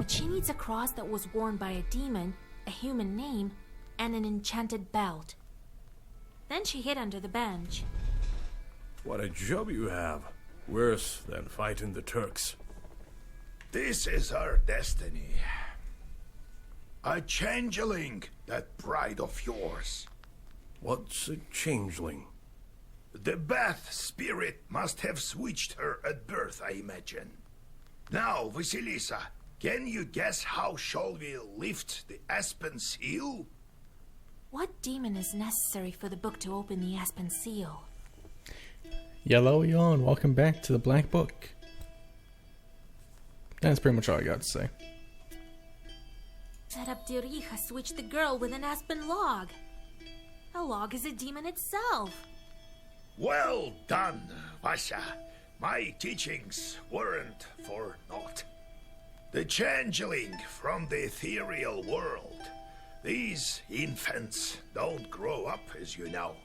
she needs a cross that was worn by a demon, a human name, and an enchanted belt. Then she hid under the bench. What a job you have. Worse than fighting the Turks. This is our destiny. A changeling, that bride of yours. What's a changeling? The Bath spirit must have switched her at birth, I imagine. Now, Vasilisa, can you guess how shall we lift the Aspen Seal? What demon is necessary for the book to open the Aspen Seal? Hello, y'all, and welcome back to the Black Book. That's pretty much all I got to say. That Abdirija switched the girl with an aspen log. A log is a demon itself. Well done, Vasha. My teachings weren't for naught. The changeling from the ethereal world. These infants don't grow up, as you know.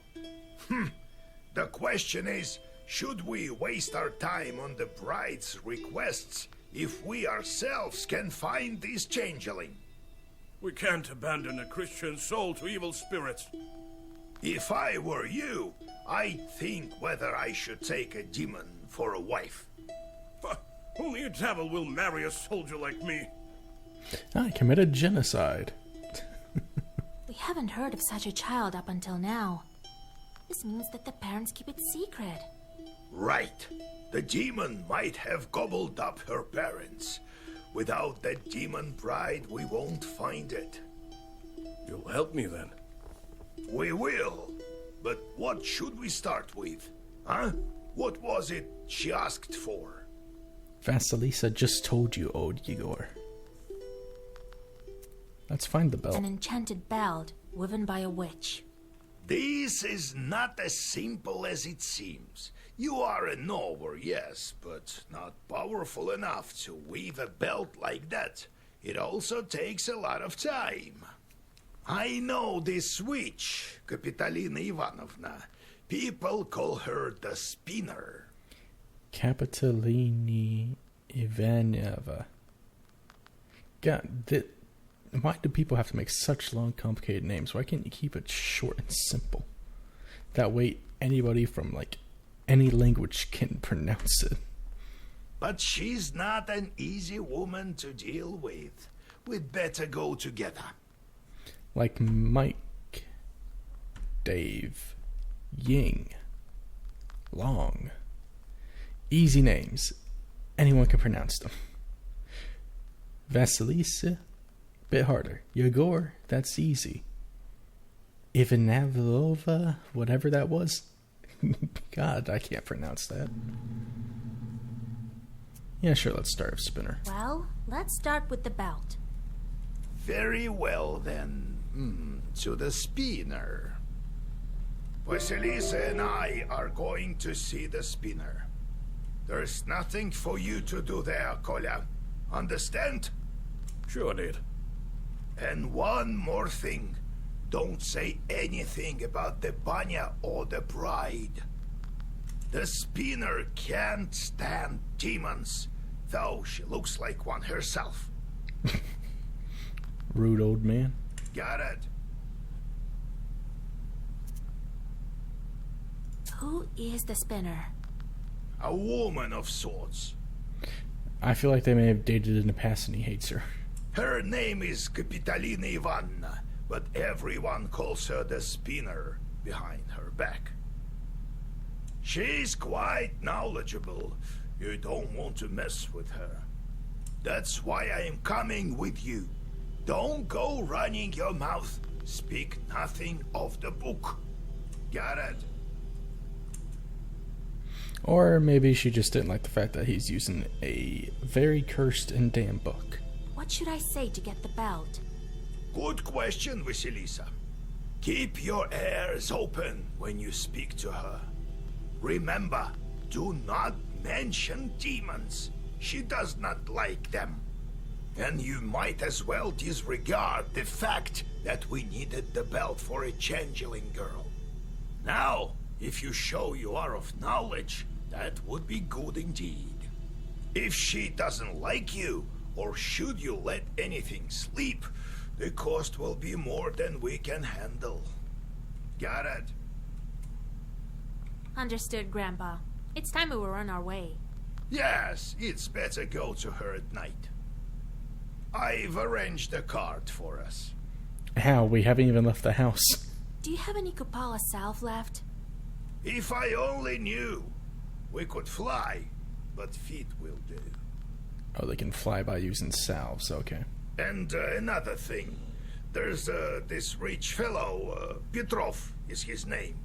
The question is, should we waste our time on the bride's requests if we ourselves can find this changeling? We can't abandon a Christian soul to evil spirits. If I were you, I'd think whether I should take a demon for a wife. Only a devil will marry a soldier like me. I committed genocide. We haven't heard of such a child up until now. This means that the parents keep it secret. Right. The demon might have gobbled up her parents. Without that demon bride, we won't find it. You'll help me then? We will. But what should we start with? Huh? What was it she asked for? Vasilisa just told you, old Igor. Let's find the belt. An enchanted belt woven by a witch. This is not as simple as it seems. You are a knower, yes, but not powerful enough to weave a belt like that. It also takes a lot of time. I know this witch, Kapitalina Ivanovna. People call her the Spinner. Kapitalini Ivanova. God, why do people have to make such long, complicated names? Why can't you keep it short and simple? That way, anybody from, any language can pronounce it. But she's not an easy woman to deal with. We'd better go together. Like Mike, Dave, Ying, Long. Easy names. Anyone can pronounce them. Vasilisa, bit harder. Yegor, that's easy. Ivanavlova, whatever that was. God, I can't pronounce that. Yeah, sure, let's start with Spinner. Well, let's start with the belt. Very well, then. To the Spinner. Vasilisa and I are going to see the Spinner. There's nothing for you to do there, Kolya. Understand? Sure did. And one more thing. Don't say anything about the Banya or the bride. The Spinner can't stand demons, though she looks like one herself. Rude old man. Got it? Who is the Spinner? A woman of sorts. I feel like they may have dated in the past and he hates her. Her name is Kapitalina Ivanovna, but everyone calls her the Spinner behind her back. She's quite knowledgeable. You don't want to mess with her. That's why I am coming with you. Don't go running your mouth. Speak nothing of the book. Got it? Or maybe she just didn't like the fact that he's using a very cursed and damned book. What should I say to get the belt? Good question, Vasilisa. Keep your ears open when you speak to her. Remember, do not mention demons. She does not like them. And you might as well disregard the fact that we needed the belt for a changeling girl. Now, if you show you are of knowledge, that would be good indeed. If she doesn't like you, or should you let anything sleep, the cost will be more than we can handle. Got it? Understood, Grandpa. It's time we were on our way. Yes, it's better go to her at night. I've arranged a cart for us. How? We haven't even left the house. Do you have any Kupala salve left? If I only knew. We could fly, but feet will do. Oh, they can fly by using salves, okay. And another thing. There's this rich fellow, Petrov is his name.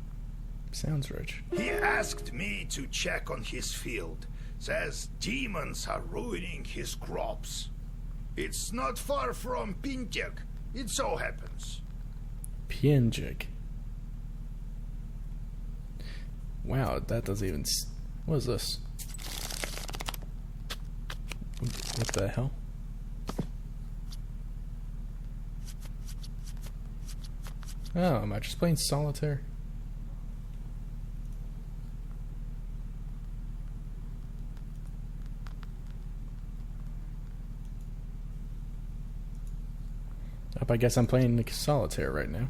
Sounds rich. He asked me to check on his field. Says demons are ruining his crops. It's not far from Pintek. It so happens. Pienjik. Wow, that doesn't even... What is this? What the hell? Oh, am I just playing solitaire? I guess I'm playing solitaire right now.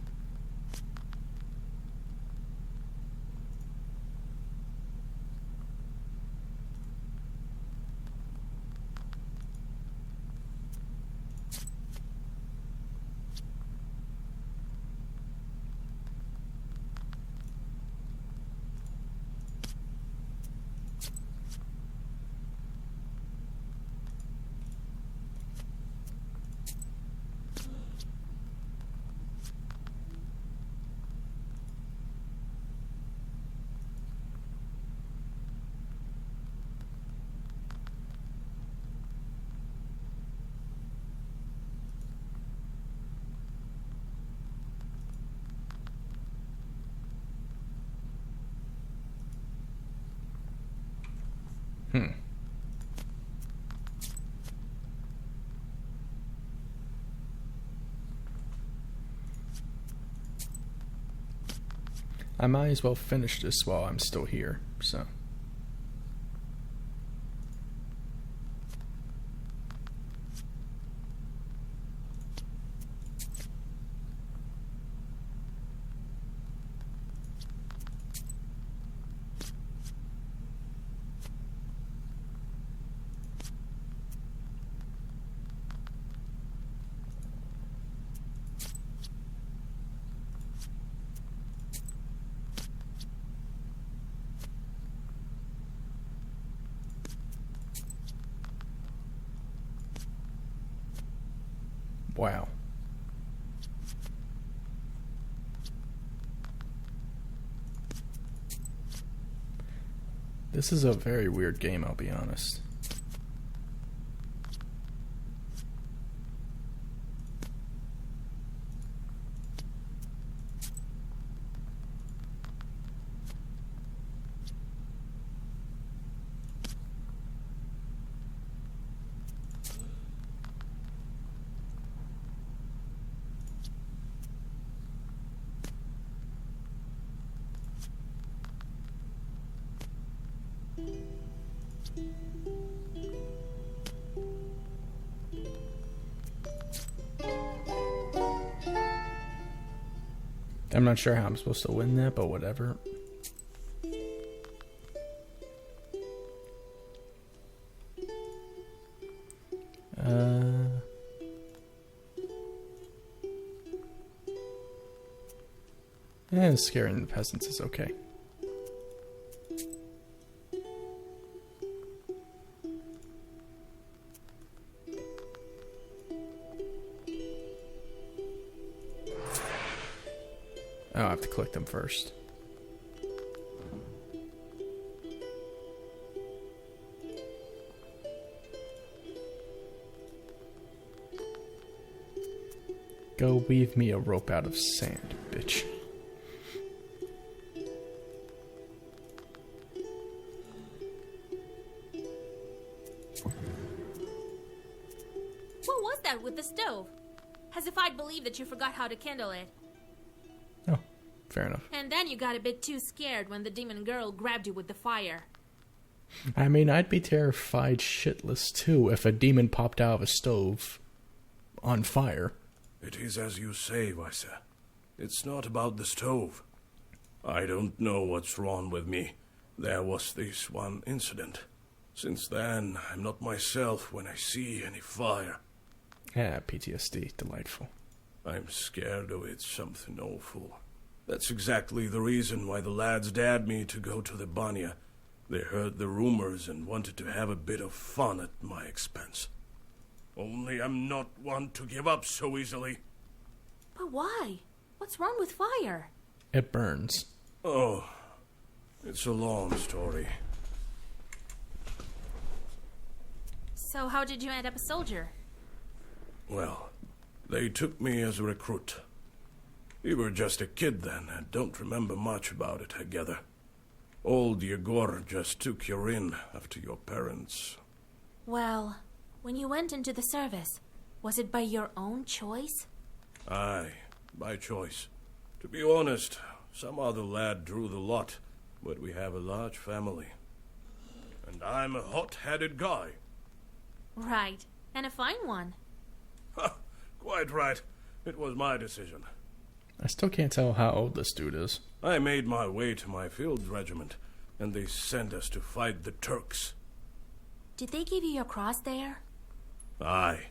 I might as well finish this while I'm still here, so... Wow. This is a very weird game, I'll be honest. I'm not sure how I'm supposed to win that, but whatever. Scaring the peasants is okay. Oh, I have to click them first. Go weave me a rope out of sand, bitch. What was that with the stove? As if I'd believe that you forgot how to kindle it. Oh, fair enough. And then you got a bit too scared when the demon girl grabbed you with the fire. I mean, I'd be terrified shitless too if a demon popped out of a stove on fire. It is as you say, Vaisa. It's not about the stove. I don't know what's wrong with me. There was this one incident. Since then, I'm not myself when I see any fire. Yeah, PTSD. Delightful. I'm scared of it something awful. That's exactly the reason why the lads dared me to go to the Banya. They heard the rumors and wanted to have a bit of fun at my expense. Only I'm not one to give up so easily. But why? What's wrong with fire? It burns. Oh, it's a long story. So how did you end up a soldier? Well, they took me as a recruit. You were just a kid then and don't remember much about it, I gather. Old Yegor just took you in after your parents. Well, when you went into the service, was it by your own choice? Aye, by choice. To be honest, some other lad drew the lot, but we have a large family. And I'm a hot-headed guy. Right, and a fine one. Ha, quite right. It was my decision. I still can't tell how old this dude is. I made my way to my field regiment, and they sent us to fight the Turks. Did they give you your cross there? Aye,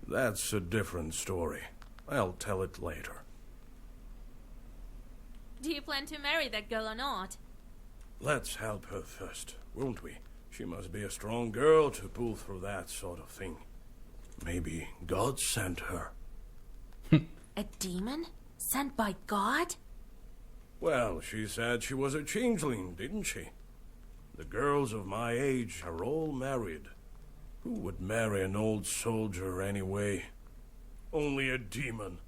that's a different story. I'll tell it later. Do you plan to marry that girl or not? Let's help her first, won't we? She must be a strong girl to pull through that sort of thing. Maybe God sent her. A demon? Sent by God? Well, she said she was a changeling, didn't she? The girls of my age are all married. Who would marry an old soldier anyway? Only a demon.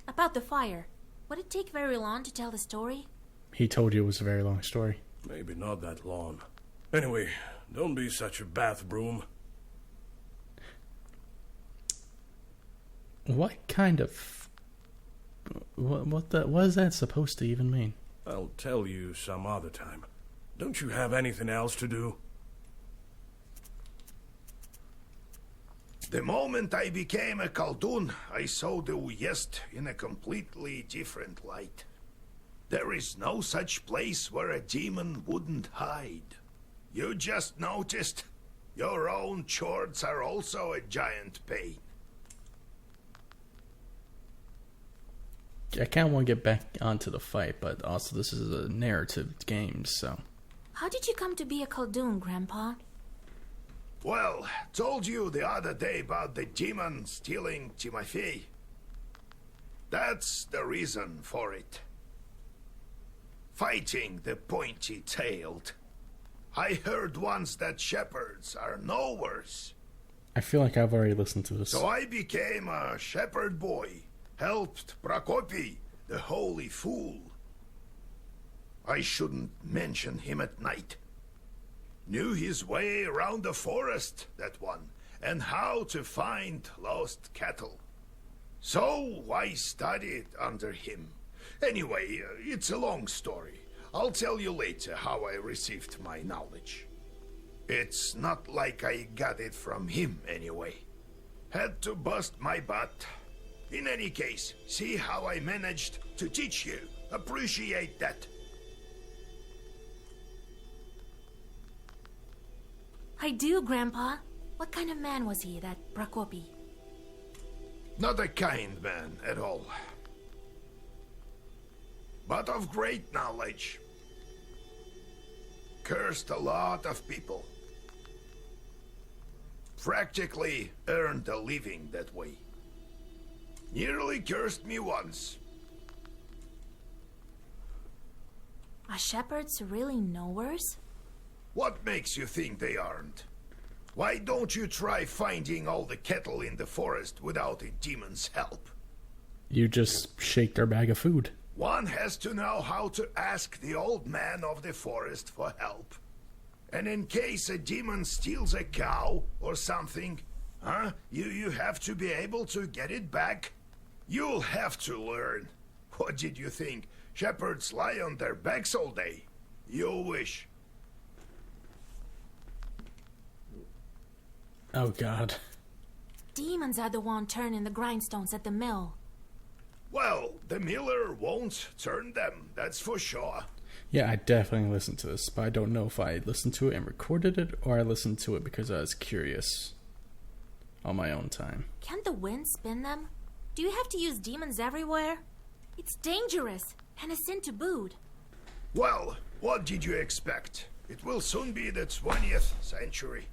About the fire. Would it take very long to tell the story? He told you it was a very long story. Maybe not that long. Anyway, don't be such a bath broom. What kind of... What is that supposed to even mean? I'll tell you some other time. Don't you have anything else to do? The moment I became a Kuldun, I saw the Uyezd in a completely different light. There is no such place where a demon wouldn't hide. You just noticed? Your own chores are also a giant pain. I kind of want to get back onto the fight, but also this is a narrative game, so... How did you come to be a Kuldun, Grandpa? Well, told you the other day about the demon stealing Timofey. That's the reason for it. Fighting the pointy-tailed. I heard once that shepherds are no worse. I feel like I've already listened to this. So I became a shepherd boy. Helped Prokopy, the holy fool. I shouldn't mention him at night. Knew his way around the forest, that one, and how to find lost cattle. So I studied under him. Anyway, it's a long story. I'll tell you later how I received my knowledge. It's not like I got it from him anyway. Had to bust my butt. In any case, see how I managed to teach you. Appreciate that. I do, Grandpa. What kind of man was he, that Prokopy? Not a kind man at all. But of great knowledge. Cursed a lot of people. Practically earned a living that way. Nearly cursed me once. Are shepherds really knowers? What makes you think they aren't? Why don't you try finding all the cattle in the forest without a demon's help? You just shake their bag of food. One has to know how to ask the old man of the forest for help. And in case a demon steals a cow or something, you have to be able to get it back. You'll have to learn. What did you think? Shepherds lie on their backs all day. You wish. Oh god. Demons are the one turning the grindstones at the mill. Well, the miller won't turn them, that's for sure. Yeah, I definitely listened to this, but I don't know if I listened to it and recorded it, or I listened to it because I was curious on my own time. Can't the wind spin them? Do you have to use demons everywhere? It's dangerous, and a sin to boot. Well, what did you expect? It will soon be the 20th century.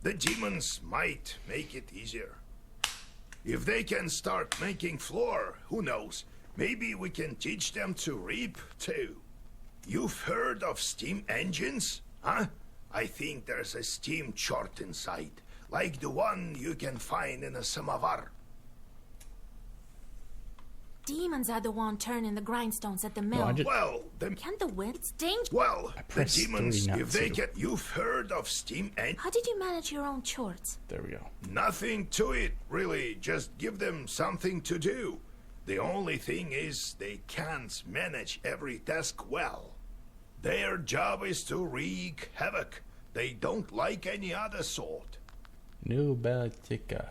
The demons might make it easier. If they can start making flour, who knows? Maybe we can teach them to reap, too. You've heard of steam engines? Huh? I think there's a steam chart inside, like the one you can find in a samovar. Demons are the one turning the grindstones at the mill. No, Well, Can't the wind? It's dangerous. well, the pressed demons, 3 not if they to. can... You've heard of steam engines? How did you manage your own chores? There we go. Nothing to it, really. Just give them something to do. The only thing is, they can't manage every task well. Their job is to wreak havoc. They don't like any other sort. New Baltica.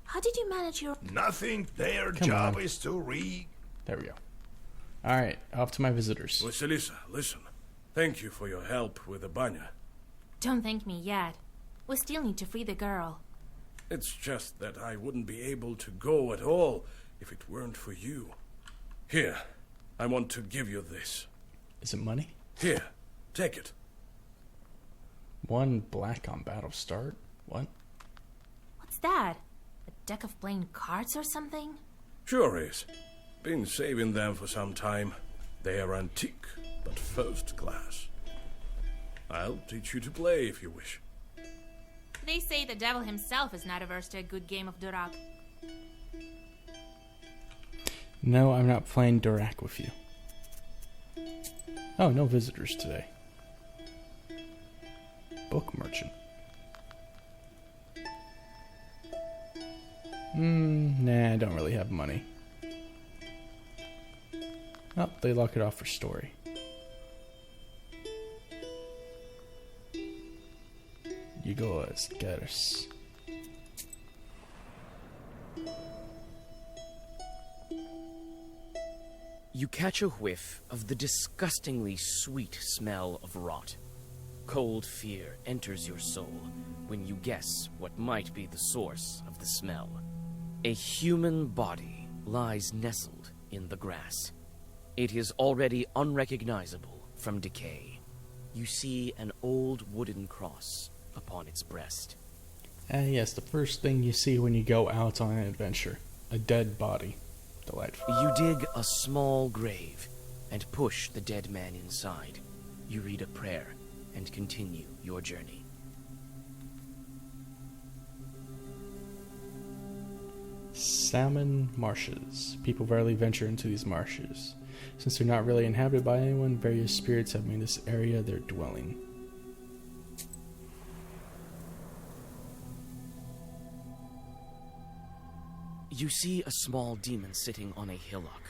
How did you manage your... Nothing. Their Come job on. is to wreak... There we go. Alright, off to my visitors. Vasilisa, listen. Thank you for your help with the banya. Don't thank me yet. We still need to free the girl. It's just that I wouldn't be able to go at all if it weren't for you. Here, I want to give you this. Is it money? Here, take it. 1 black on battle start? What? What's that? A deck of playing cards or something? Sure is. Been saving them for some time. They are antique, but first class. I'll teach you to play if you wish. They say the devil himself is not averse to a good game of Durak. No, I'm not playing Durak with you. Oh, no visitors today. Book merchant. Nah, I don't really have money. Oh, they lock it off for story. You go as Garis. You catch a whiff of the disgustingly sweet smell of rot. Cold fear enters your soul when you guess what might be the source of the smell. A human body lies nestled in the grass. It is already unrecognizable from decay. You see an old wooden cross upon its breast. Yes, the first thing you see when you go out on an adventure. A dead body. Delightful. You dig a small grave and push the dead man inside. You read a prayer and continue your journey. Salmon marshes. People rarely venture into these marshes. Since they're not really inhabited by anyone, various spirits have made this area their dwelling. You see a small demon sitting on a hillock.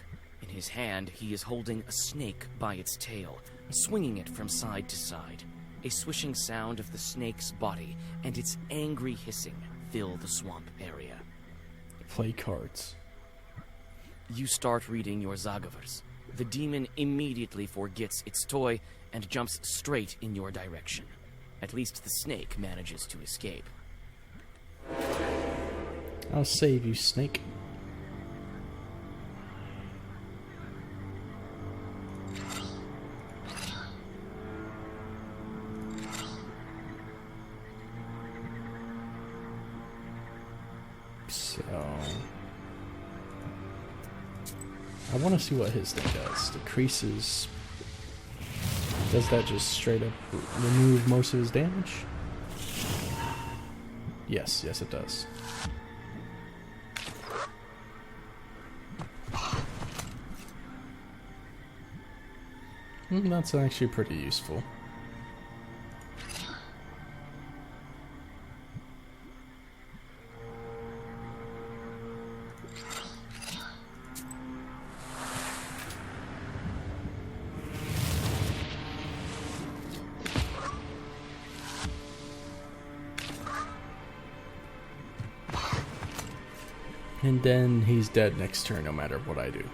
In his hand, he is holding a snake by its tail, swinging it from side to side. A swishing sound of the snake's body and its angry hissing fill the swamp area. Play cards. You start reading your Zagavers. The demon immediately forgets its toy and jumps straight in your direction. At least the snake manages to escape. I'll save you, snake. So I want to see what his thing does. Decreases. Does that just straight up remove most of his damage? Yes, it does. That's actually pretty useful. And then he's dead next turn no matter what I do.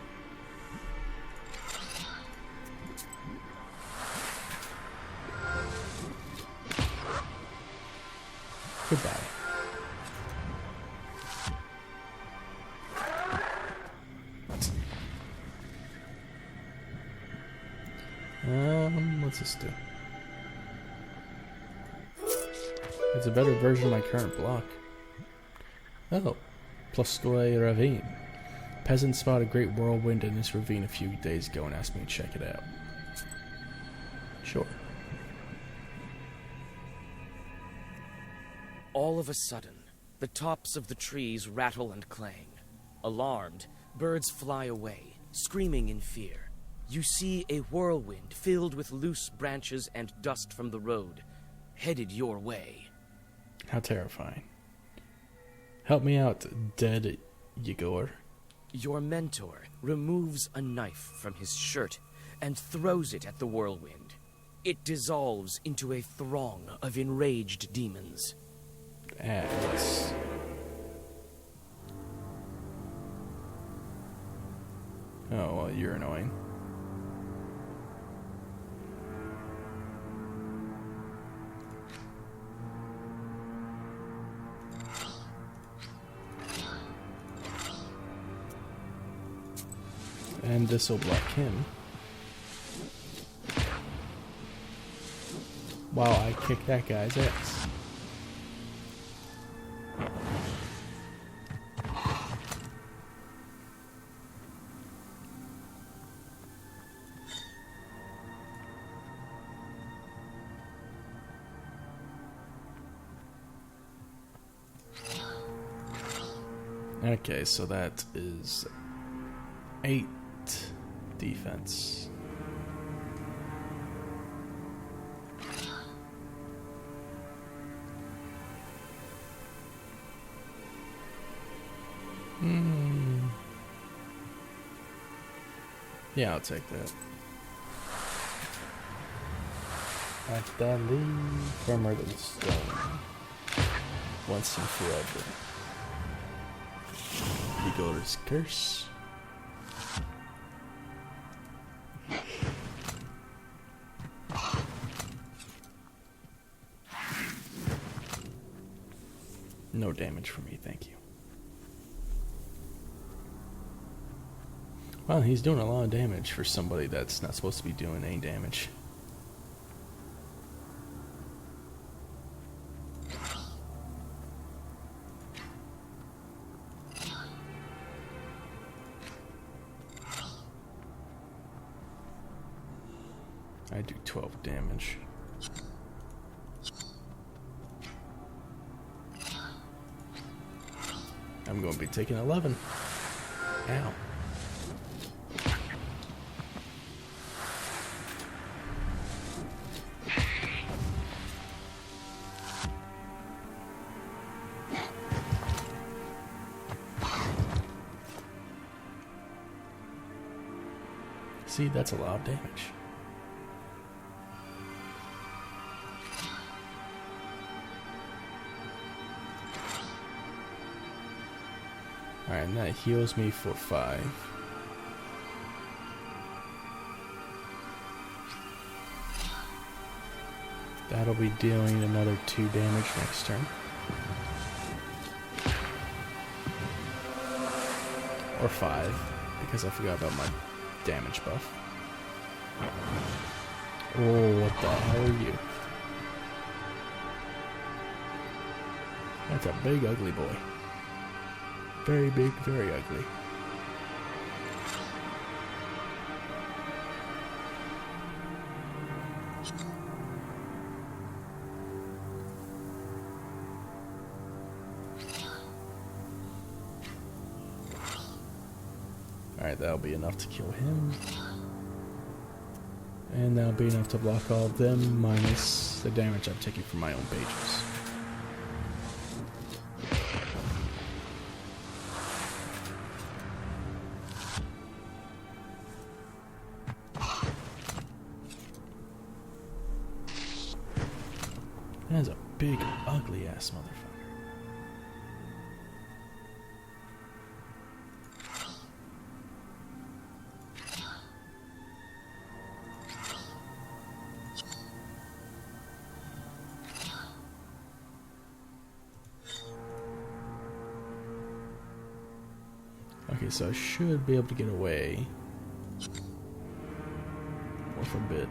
Goodbye. What's this do? It's a better version of my current block. Oh, Ploskoy Ravine. Peasants spotted a great whirlwind in this ravine a few days ago and asked me to check it out. Sure. All of a sudden, the tops of the trees rattle and clang. Alarmed, birds fly away, screaming in fear. You see a whirlwind filled with loose branches and dust from the road, headed your way. How terrifying. Help me out, dead Yegor. Your mentor removes a knife from his shirt and throws it at the whirlwind. It dissolves into a throng of enraged demons. Yes. Oh, well, you're annoying. And this will block him. While I kick that guy's ass. Okay, so that is 8 defense. Yeah, I'll take that. Vitalia, firmer than stone. Once and forever. Igor's curse. No damage for me, thank you. Well, he's doing a lot of damage for somebody that's not supposed to be doing any damage. I do 12 damage. I'm going to be taking 11. Ow. See, that's a lot of damage. Alright, and that heals me for 5. That'll be dealing another 2 damage next turn. Or 5, because I forgot about my damage buff. Oh, what the hell are you? That's a big, ugly boy. Very big, very ugly. Alright, that'll be enough to kill him. And that'll be enough to block all of them, minus the damage I'm taking from my own pages. That's a big, ugly ass motherfucker. Okay, so I should be able to get away with a bit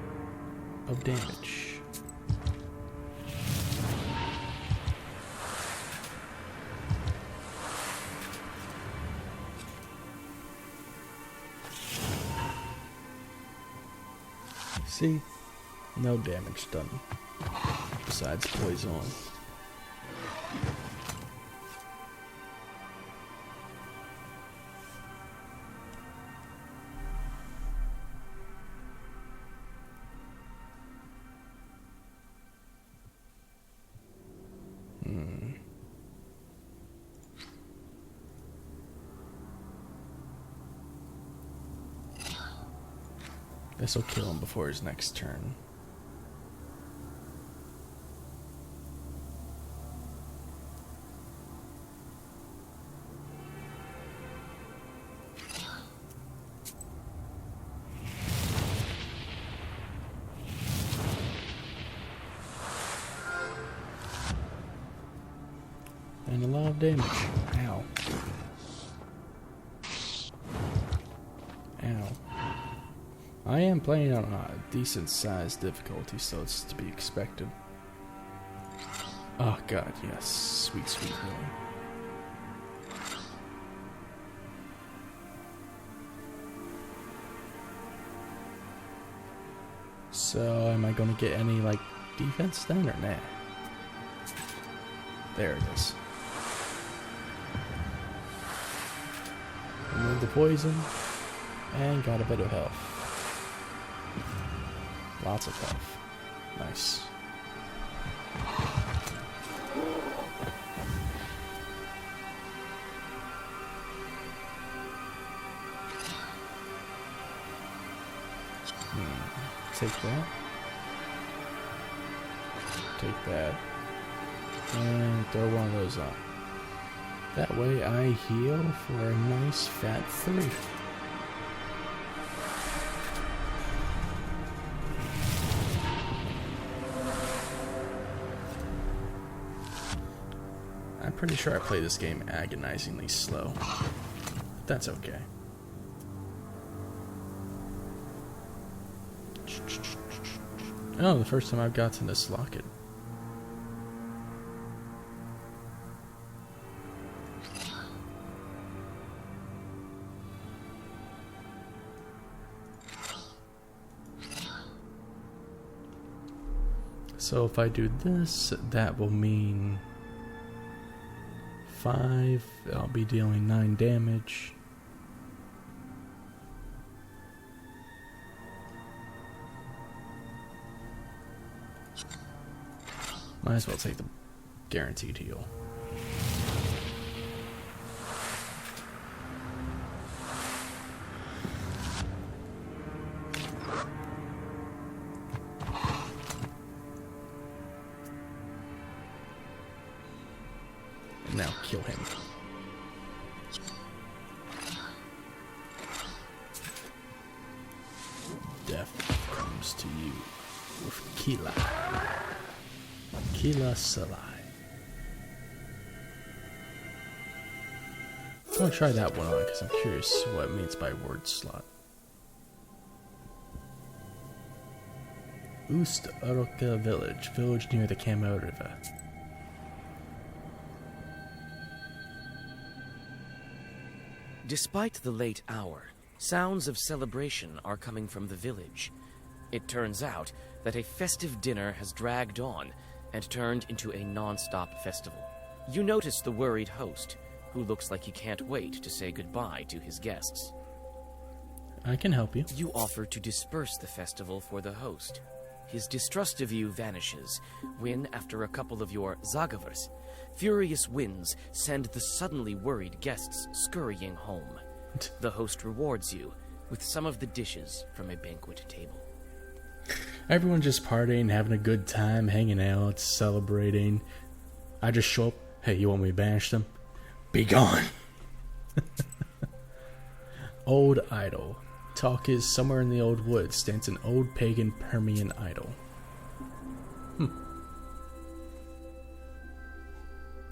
of damage. See? No damage done. Besides poison. This will kill him before his next turn. And a lot of damage. Ow. Ow. I am playing on a decent sized difficulty, so it's to be expected. Oh god, yes. Sweet, sweet healing. So, am I gonna get any, like, defense then, or nah? There it is. Remove the poison, and got a bit of health. Lots of health. Nice. Take that. Take that. And throw one of those on. That way I heal for a nice fat 3. I'm pretty sure I play this game agonizingly slow. But that's okay. Oh, the first time I've gotten this locket. So if I do this, that will mean 5, I'll be dealing 9 damage. Might as well take the guaranteed heal. And now kill him. Death comes to you with Kila. Kila Salai. I want to try that one on because I'm curious what it means by word slot. Ust Aroka village near the Camo River. Despite the late hour, sounds of celebration are coming from the village. It turns out that a festive dinner has dragged on and turned into a non-stop festival. You notice the worried host, who looks like he can't wait to say goodbye to his guests. I can help you. You offer to disperse the festival for the host. His distrust of you vanishes when, after a couple of your zagavers, furious winds send the suddenly worried guests scurrying home. The host rewards you with some of the dishes from a banquet table. Everyone's just partying, having a good time, hanging out, celebrating. I just show up. Hey, you want me to banish them? Be gone. Old idol. Talk is somewhere in the old woods stands an old pagan Permian idol.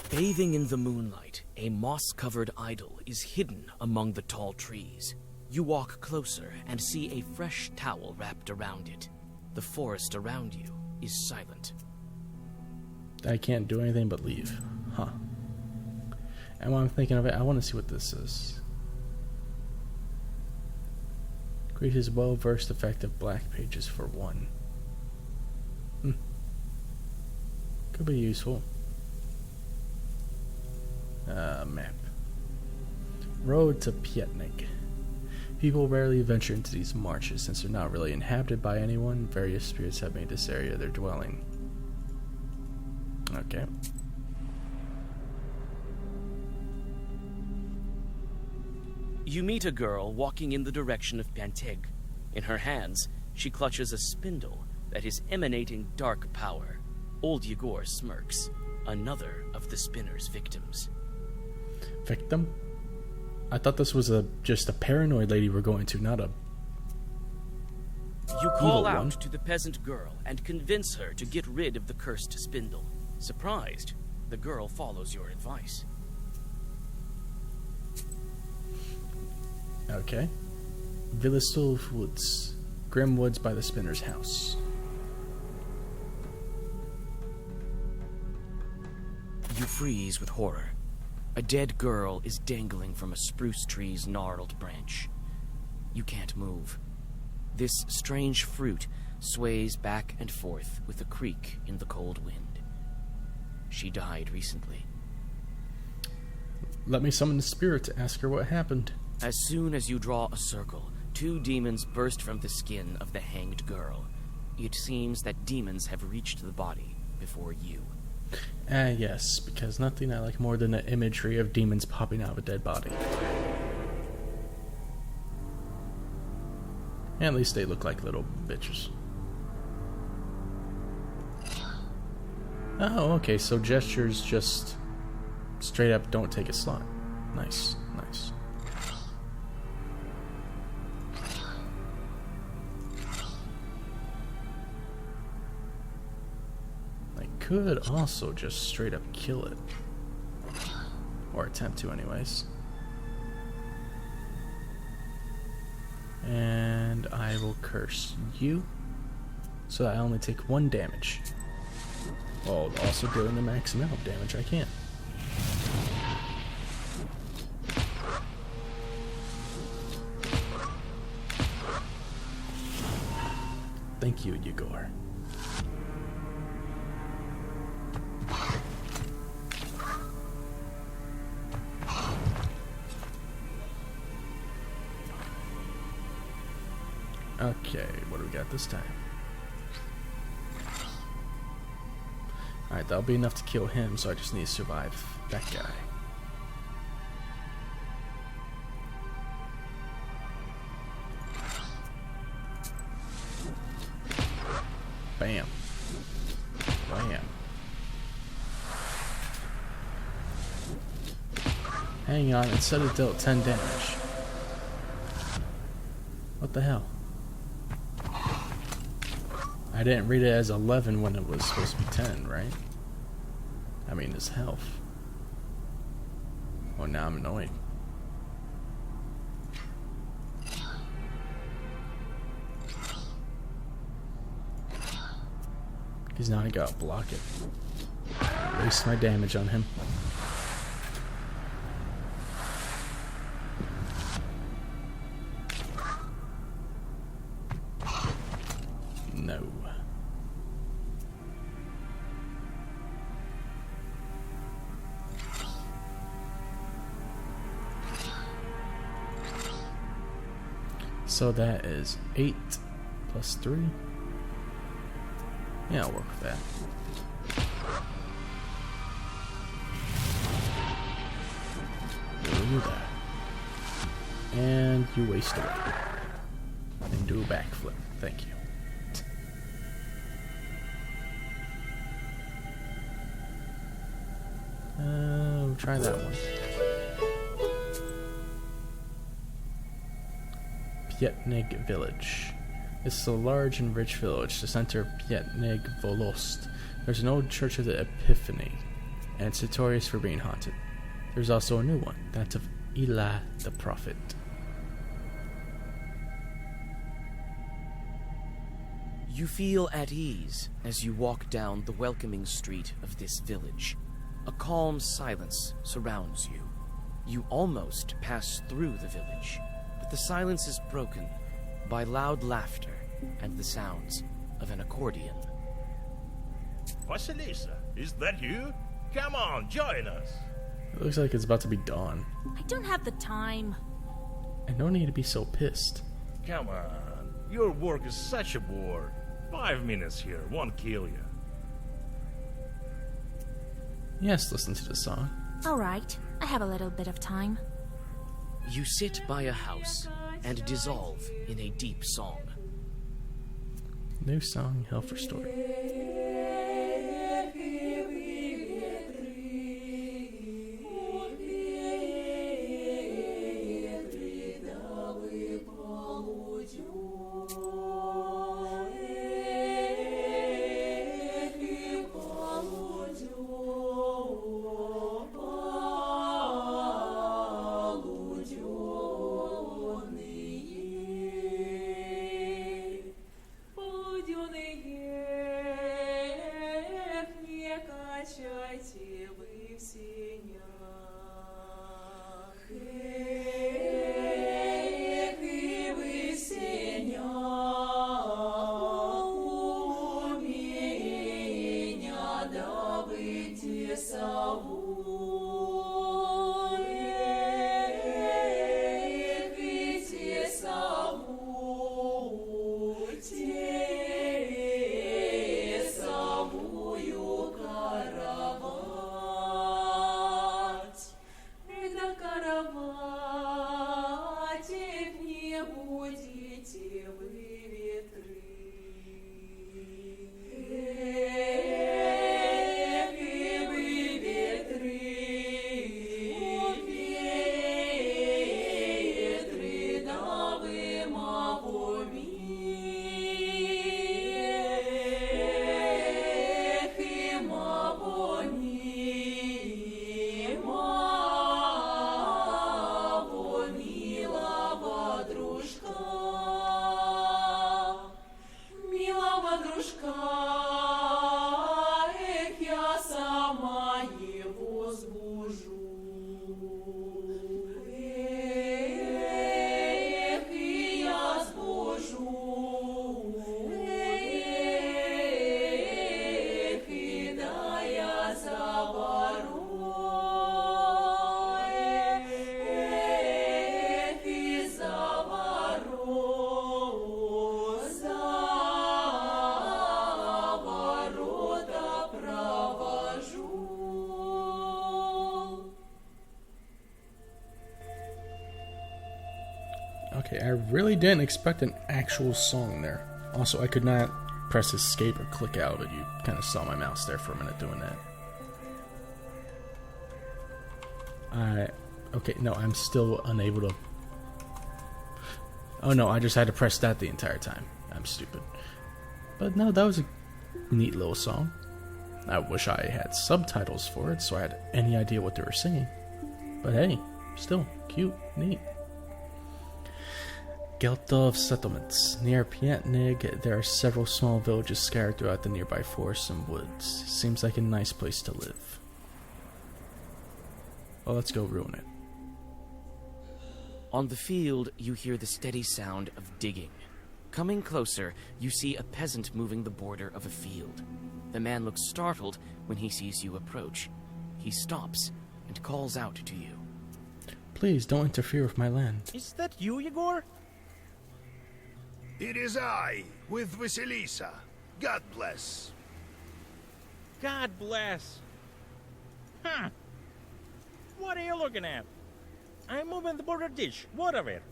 Bathing in the moonlight, a moss-covered idol is hidden among the tall trees. You walk closer and see a fresh towel wrapped around it. The forest around you is silent. I can't do anything but leave. Huh. And while I'm thinking of it, I want to see what this is. Increases well-versed effective black pages for 1. Could be useful. Map. Road to Pietnik. People rarely venture into these marshes since they're not really inhabited by anyone. Various spirits have made this area their dwelling. Okay. You meet a girl walking in the direction of Panteg. In her hands, she clutches a spindle that is emanating dark power. Old Yegor smirks, another of the spinner's victims. Victim? I thought this was just a paranoid lady we're going to, not a... You call evil out one. to the peasant girl and convince her to get rid of the cursed spindle. Surprised, the girl follows your advice. Okay. Villistul Woods. Grim Woods by the Spinner's house. You freeze with horror. A dead girl is dangling from a spruce tree's gnarled branch. You can't move. This strange fruit sways back and forth with a creak in the cold wind. She died recently. Let me summon the spirit to ask her what happened. As soon as you draw a circle, 2 demons burst from the skin of the hanged girl. It seems that demons have reached the body before you. Yes, because nothing I like more than the imagery of demons popping out of a dead body. At least they look like little bitches. Oh, okay, so gestures just straight up don't take a slot. Nice, nice. Could also just straight up kill it. Or attempt to anyways. And I will curse you so that I only take 1 damage. While also doing the max amount of damage I can. Thank you, Yegor. Okay, what do we got this time? Alright, that'll be enough to kill him, so I just need to survive that guy. Bam. Bam. Hang on, it said it dealt 10 damage. What the hell? I didn't read it as 11 when it was supposed to be 10, right? I mean, his health. Oh, now I'm annoyed. Because now I gotta block it. Waste my damage on him. No. So that is 8 plus 3. Yeah, I'll work with that. Do that. And you waste away. And do a backflip. Thank you. Try that one. Pietnik Village. This is a large and rich village, the center of Pietnik Volost. There's an old church of the Epiphany, and it's notorious for being haunted. There's also a new one, that of Eli the Prophet. You feel at ease as you walk down the welcoming street of this village. A calm silence surrounds you. You almost pass through the village, but the silence is broken by loud laughter and the sounds of an accordion. Vasilisa, is that you? Come on, join us. It looks like it's about to be dawn. I don't have the time. And no need to be so pissed. Come on, your work is such a bore. 5 minutes here won't kill you. Yes, listen to the song. All right, I have a little bit of time. You sit by a house and dissolve in a deep song. New song, Hell for Story. Okay, I really didn't expect an actual song there. Also, I could not press escape or click out, but you kind of saw my mouse there for a minute doing that. Okay, no, I'm still unable to... Oh no, I just had to press that the entire time. I'm stupid. But no, that was a neat little song. I wish I had subtitles for it so I had any idea what they were singing. But hey, still, cute, neat. Geltov settlements. Near Piatnig, there are several small villages scattered throughout the nearby forests and woods. Seems like a nice place to live. Well, let's go ruin it. On the field, you hear the steady sound of digging. Coming closer, you see a peasant moving the border of a field. The man looks startled when he sees you approach. He stops and calls out to you. Please, don't interfere with my land. Is that you, Yegor? It is I, with Vasilisa. God bless. God bless. What are you looking at? I'm moving the border ditch. What of it?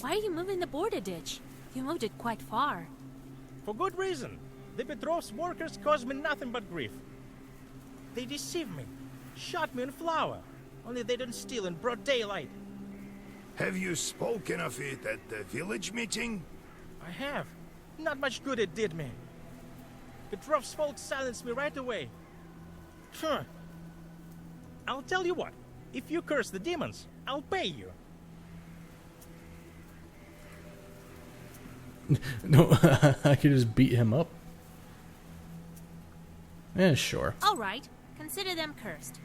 Why are you moving the border ditch? You moved it quite far. For good reason. The Petrov's workers caused me nothing but grief. They deceived me, shot me in flour, only they didn't steal in broad daylight. Have you spoken of it at the village meeting? I have. Not much good it did me. Petrov's folk silenced me right away. Huh. I'll tell you what. If you curse the demons, I'll pay you. No, I could just beat him up. Yeah, sure. All right, consider them cursed.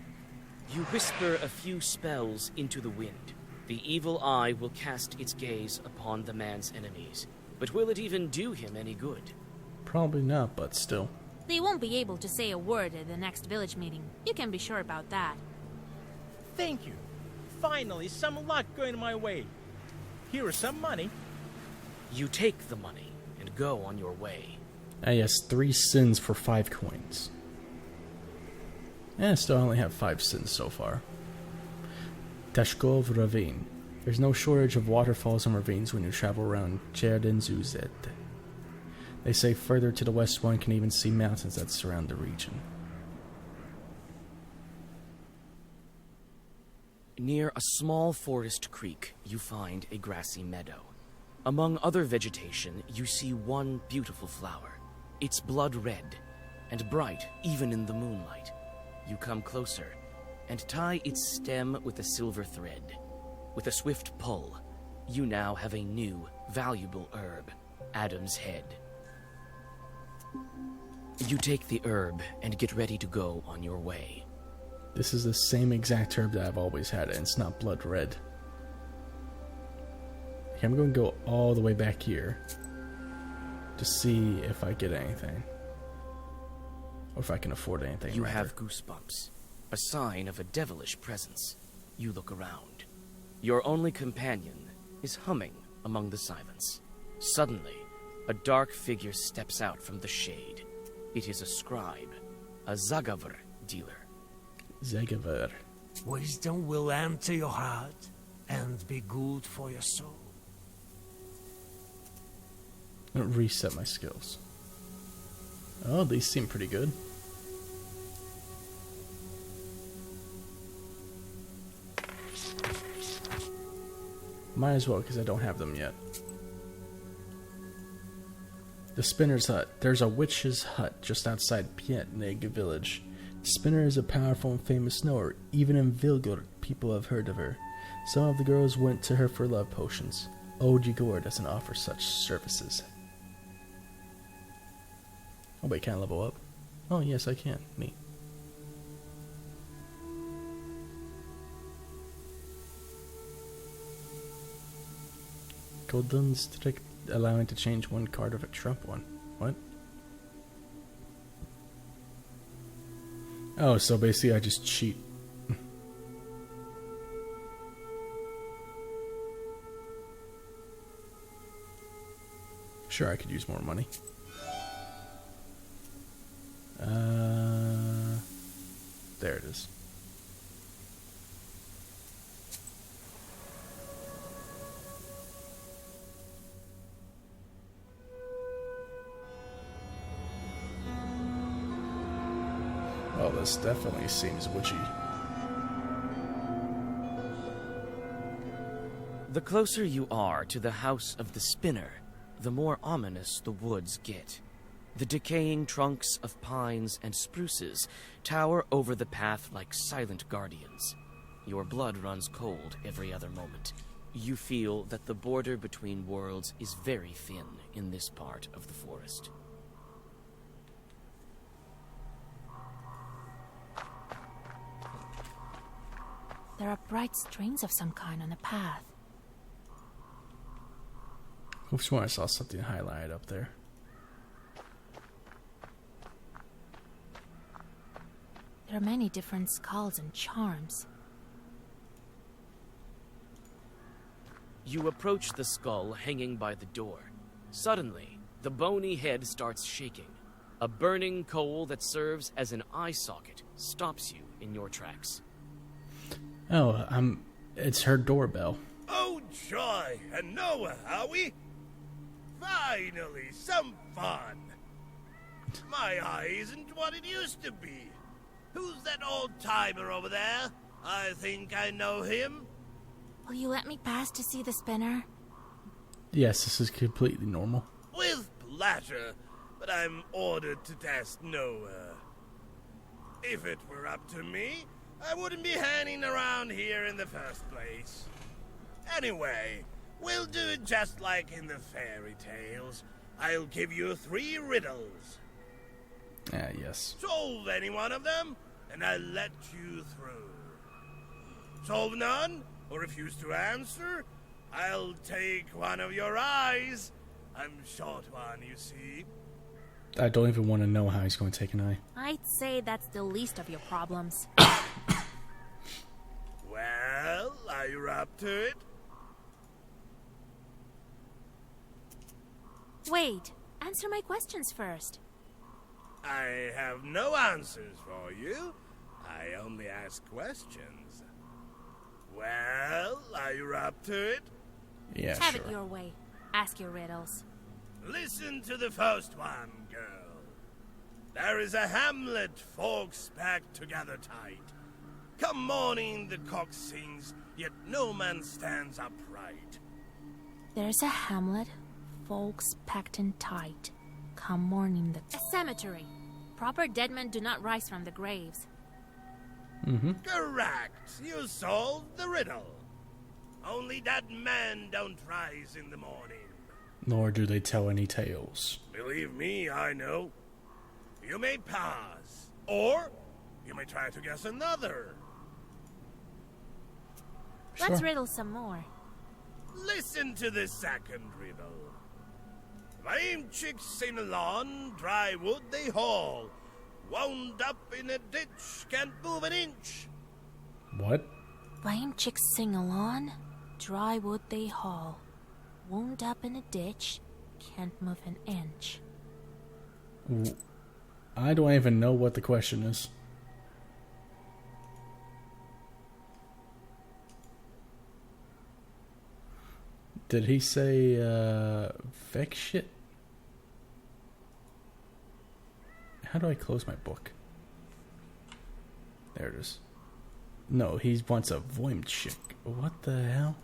You whisper a few spells into the wind. The evil eye will cast its gaze upon the man's enemies. But will it even do him any good? Probably not, but still. They won't be able to say a word at the next village meeting. You can be sure about that. Thank you. Finally, some luck going my way. Here is some money. You take the money and go on your way. Ah yes, 3 sins for 5 coins. And I still only have 5 sins so far. Tashkov Ravine. There's no shortage of waterfalls and ravines when you travel around Cherdenzuzet. They say further to the west one can even see mountains that surround the region. Near a small forest creek, you find a grassy meadow. Among other vegetation, you see one beautiful flower. It's blood red, and bright even in the moonlight. You come closer, and tie its stem with a silver thread. With a swift pull, you now have a new, valuable herb, Adam's Head. You take the herb and get ready to go on your way. This is the same exact herb that I've always had, and it's not blood red. Okay, I'm going to go all the way back here to see if I get anything. Or if I can afford anything. You rather. have goosebumps, a sign of a devilish presence. You look around. Your only companion is humming among the silence. Suddenly, a dark figure steps out from the shade. It is a scribe, a Zagavr dealer. Zagavr. Wisdom will enter your heart and be good for your soul. I'm gonna reset my skills. Oh, these seem pretty good. Might as well, because I don't have them yet. The Spinner's Hut. There's a witch's hut just outside Pietnig village. The Spinner is a powerful and famous knower. Even in Vilgor, people have heard of her. Some of the girls went to her for love potions. Old Yegor doesn't offer such services. Oh wait, can I level up? Oh yes, I can. Neat. Kuldun's trick allowing to change one card of a trump one. What? Oh, so basically I just cheat. Sure, I could use more money. There it is. Oh, this definitely seems witchy. The closer you are to the house of the Spinner, the more ominous the woods get. The decaying trunks of pines and spruces tower over the path like silent guardians. Your blood runs cold every other moment. You feel that the border between worlds is very thin in this part of the forest. There are bright strings of some kind on the path. I swear I saw something highlighted up there. There are many different skulls and charms. You approach the skull hanging by the door. Suddenly, the bony head starts shaking. A burning coal that serves as an eye socket stops you in your tracks. Oh, it's her doorbell. Oh, joy! And Noah, are we? Finally, some fun! My eye isn't what it used to be. Who's that old-timer over there? I think I know him. Will you let me pass to see the Spinner? Yes, this is completely normal. With pleasure. but I'm ordered to test nowhere. If it were up to me, I wouldn't be hanging around here in the first place. Anyway, we'll do it just like in the fairy tales. I'll give you 3 riddles. Yes. Solve any one of them, and I'll let you through. Solve none, or refuse to answer, I'll take one of your eyes. I'm short one, you see. I don't even want to know how he's going to take an eye. I'd say that's the least of your problems. Well, are you up to it? Wait, answer my questions first. I have no answers for you. I only ask questions. Well, are you up to it? Yeah, Have sure. it your way. Ask your riddles. Listen to the first one, girl. There is a hamlet, folks packed together tight. Come morning the cock sings, yet no man stands upright. There's a hamlet, folks packed in tight. Come morning the... A cemetery. Proper dead men do not rise from the graves. Correct. You solved the riddle. Only dead men don't rise in the morning. Nor do they tell any tales. Believe me, I know. You may pass, or you may try to guess another. Let's Sure. riddle some more. Listen to the second riddle. Lame chicks sing along, dry wood they haul. Wound up in a ditch, can't move an inch. What? Lame chicks sing along, dry wood they haul. Wound up in a ditch, can't move an inch. I don't even know what the question is. Did he say, vex shit? How do I close my book? There it is. No, he wants a voim chick. What the hell?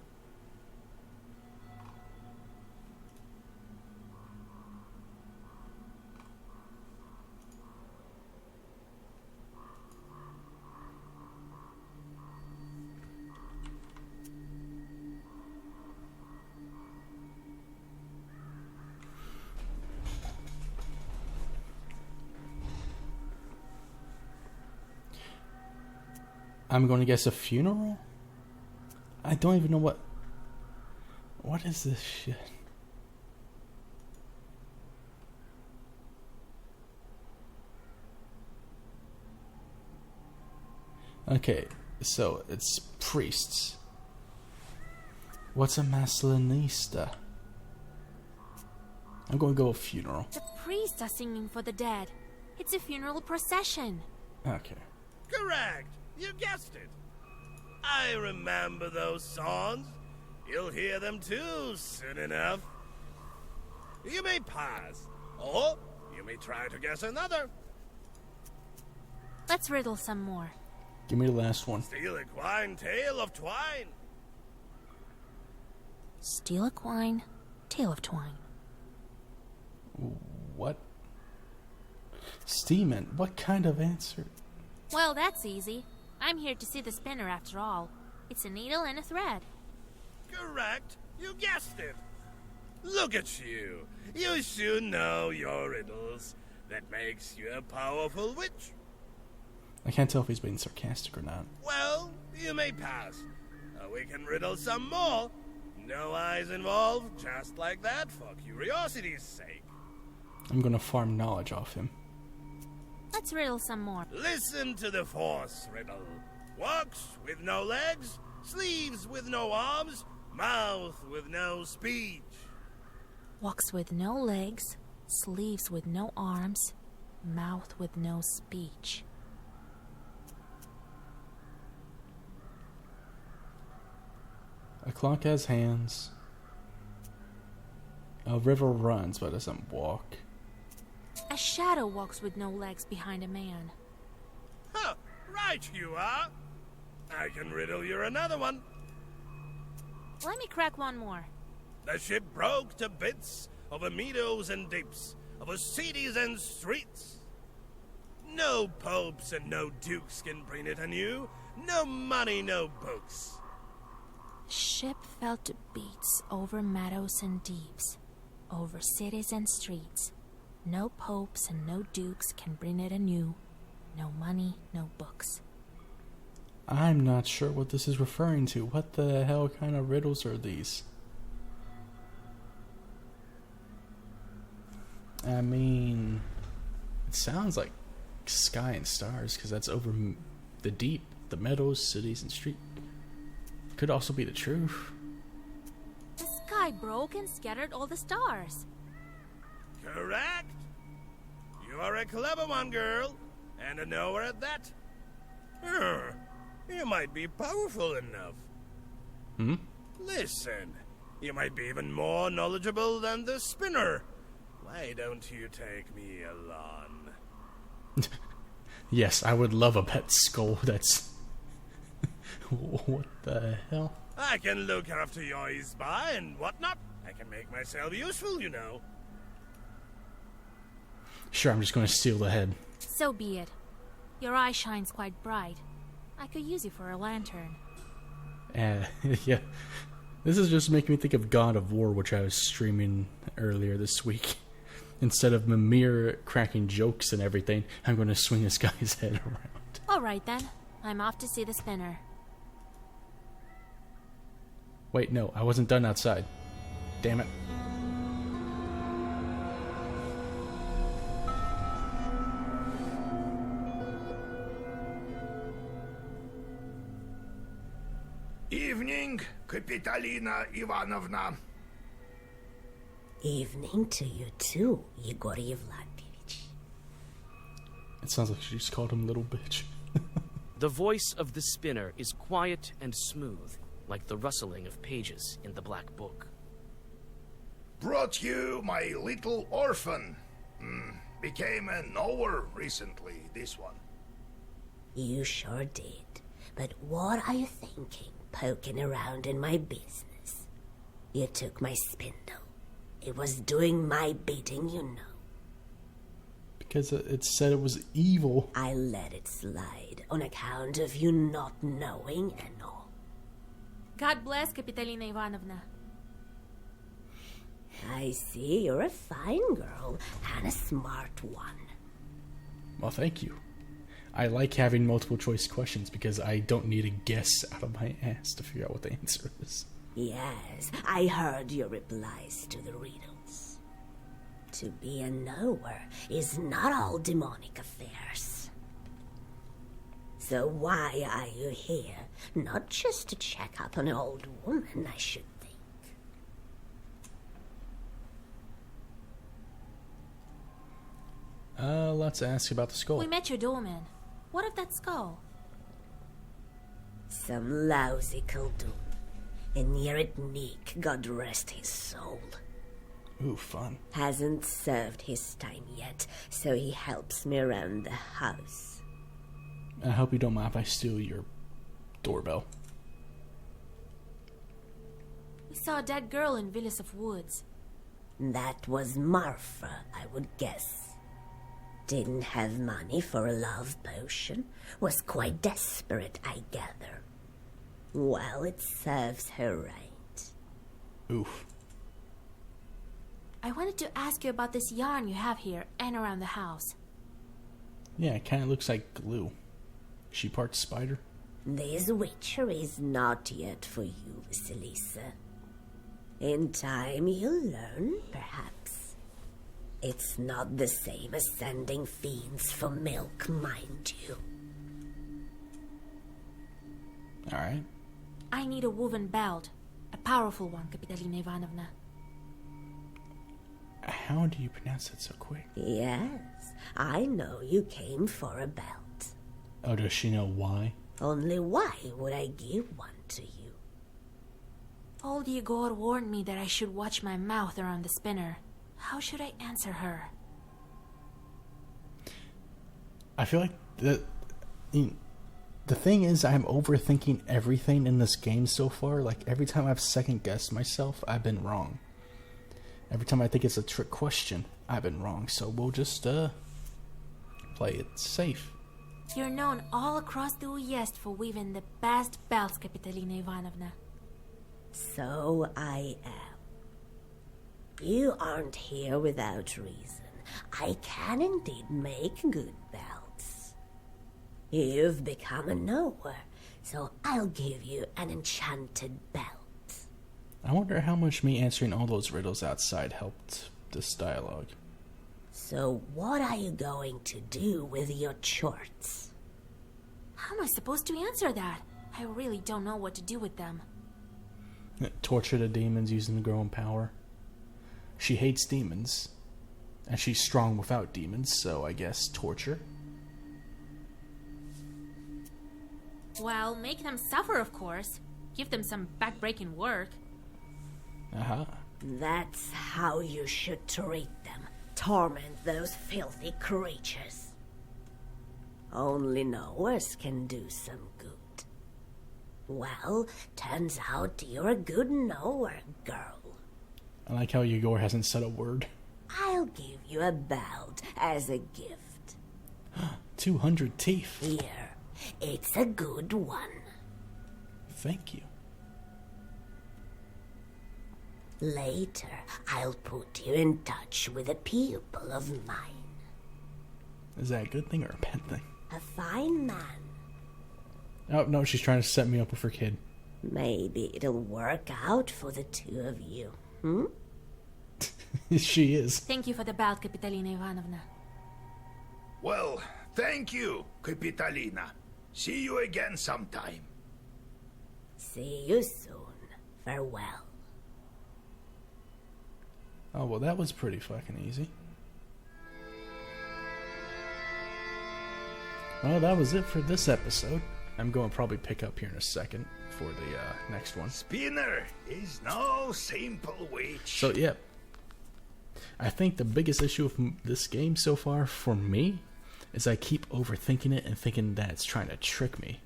I'm going to guess a funeral? I don't even know what... What is this shit? Okay, so it's priests. What's a maslinista? I'm going to go with funeral. The priests are singing for the dead. It's a funeral procession. Okay. Correct. You guessed it. I remember those songs. You'll hear them too soon enough. You may pass, or you may try to guess another. Let's riddle some more. Give me the last one. Steal a quine, tale of twine. Steal a quine, tale of twine. What? Steeman, what kind of answer? Well, that's easy. I'm here to see the spinner after all. It's a needle and a thread. Correct. You guessed it. Look at you. You should know your riddles. That makes you a powerful witch. I can't tell if he's being sarcastic or not. Well, you may pass. We can riddle some more. No eyes involved, just like that, for curiosity's sake. I'm gonna farm knowledge off him. Let's riddle some more. Listen to the fourth riddle. Walks with no legs, sleeves with no arms, mouth with no speech. Walks with no legs, sleeves with no arms, mouth with no speech. A clock has hands. A river runs but doesn't walk. A shadow walks with no legs behind a man. Huh, right you are. I can riddle you another one. Let me crack one more. The ship broke to bits over meadows and deeps. of a cities and streets. No popes and no dukes can bring it anew. No money, no books. The ship fell to beats over meadows and deeps, over cities and streets. No popes and no dukes can bring it anew. No money, no books. I'm not sure what this is referring to. What the hell kind of riddles are these? I mean, it sounds like sky and stars, because that's over the deep, the meadows, cities, and street. Could also be the truth. The sky broke and scattered all the stars. Correct. You are a clever one, girl, and a knower at that. You might be powerful enough. Listen, you might be even more knowledgeable than the spinner. Why don't you take me along? Yes, I would love a pet skull. That's... What the hell? I can look after your by and whatnot. I can make myself useful, you know. Sure, I'm just going to steal the head. So be it. Your eye shines quite bright. I could use you for a lantern. Yeah. This is just making me think of God of War, which I was streaming earlier this week. Instead of Mimir cracking jokes and everything, I'm going to swing this guy's head around. Alright then. I'm off to see the spinner. Wait, no, I wasn't done outside. Damn it. Evening, Kapitalina Ivanovna. Evening to you too, Yegor Yevlakovich. It sounds like she just called him little bitch. The voice of the spinner is quiet and smooth, like the rustling of pages in the Black Book. Brought you my little orphan. Became a knower recently, this one. You sure did. But what are you thinking, poking around in my business? You took my spindle. It was doing my bidding, you know. Because it said it was evil. I let it slide on account of you not knowing and all. God bless, Kapitalina Ivanovna. I see you're a fine girl and a smart one. Well, thank you. I like having multiple choice questions because I don't need to guess out of my ass to figure out what the answer is. Yes, I heard your replies to the riddles. To be a knower is not all demonic affairs. So why are you here? Not just to check up on an old woman, I should think. Let's ask about the skull. We met your doorman. What of that skull? Some lousy Kuldun. And near it Nick, God rest his soul. Ooh, fun. Hasn't served his time yet, so he helps me around the house. I hope you don't mind if I steal your doorbell. We saw a dead girl in Villas of Woods. That was Marfa, I would guess. Didn't have money for a love potion. Was quite desperate, I gather. Well, it serves her right. Oof. I wanted to ask you about this yarn you have here and around the house. Yeah, it kind of looks like glue. She part spider? This witchery's not yet for you, Vasilisa. In time, you'll learn, perhaps. It's not the same as sending fiends for milk, mind you. Alright. I need a woven belt. A powerful one, Kapitalina Ivanovna. How do you pronounce it so quick? Yes, I know you came for a belt. Oh, does she know why? Only why would I give one to you? Old Yegor warned me that I should watch my mouth around the spinner. How should I answer her? I feel like the thing is I'm overthinking everything in this game so far. Like, every time I've second-guessed myself, I've been wrong. Every time I think it's a trick question, I've been wrong, so we'll just, play it safe. You're known all across the Uyezd for weaving the best belts, Kapitalina Ivanovna. So I am. You aren't here without reason. I can indeed make good belts. You've become a knower, so I'll give you an enchanted belt. I wonder how much me answering all those riddles outside helped this dialogue. So what are you going to do with your chorts? How am I supposed to answer that? I really don't know what to do with them. Torture the demons using the growing power. She hates demons, and she's strong without demons, so I guess torture. Well, make them suffer, of course. Give them some back-breaking work. Aha. That's how you should treat them. Torment those filthy creatures. Only knowers can do some good. Well, turns out you're a good knower, girl. I like how Yegor hasn't said a word. I'll give you a belt as a gift. 200 teeth. Here, it's a good one. Thank you. Later, I'll put you in touch with a pupil of mine. Is that a good thing or a bad thing? A fine man. Oh, no, she's trying to set me up with her kid. Maybe it'll work out for the two of you, hmm? She is. Thank you for the belt, Kapitalina Ivanovna. Well, thank you, Kapitalina. See you again sometime. See you soon. Farewell. Oh, well, that was pretty fucking easy. Well, that was it for this episode. I'm going to probably pick up here in a second for the next one. Spinner is no simple witch. So, yeah. I think the biggest issue of this game so far for me is I keep overthinking it and thinking that it's trying to trick me.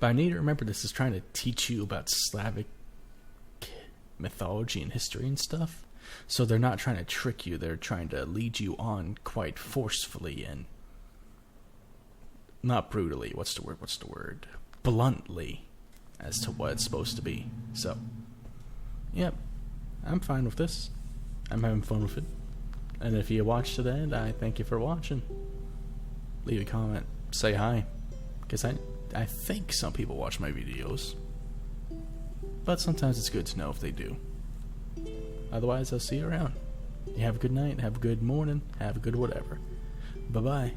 But I need to remember this is trying to teach you about Slavic mythology and history and stuff. So they're not trying to trick you. They're trying to lead you on quite forcefully and not brutally. What's the word? Bluntly as to what it's supposed to be. So, yep. I'm fine with this. I'm having fun with it. And if you watched to the end, I thank you for watching. Leave a comment. Say hi. Because I think some people watch my videos. But sometimes it's good to know if they do. Otherwise, I'll see you around. You have a good night, have a good morning, have a good whatever. Bye-bye.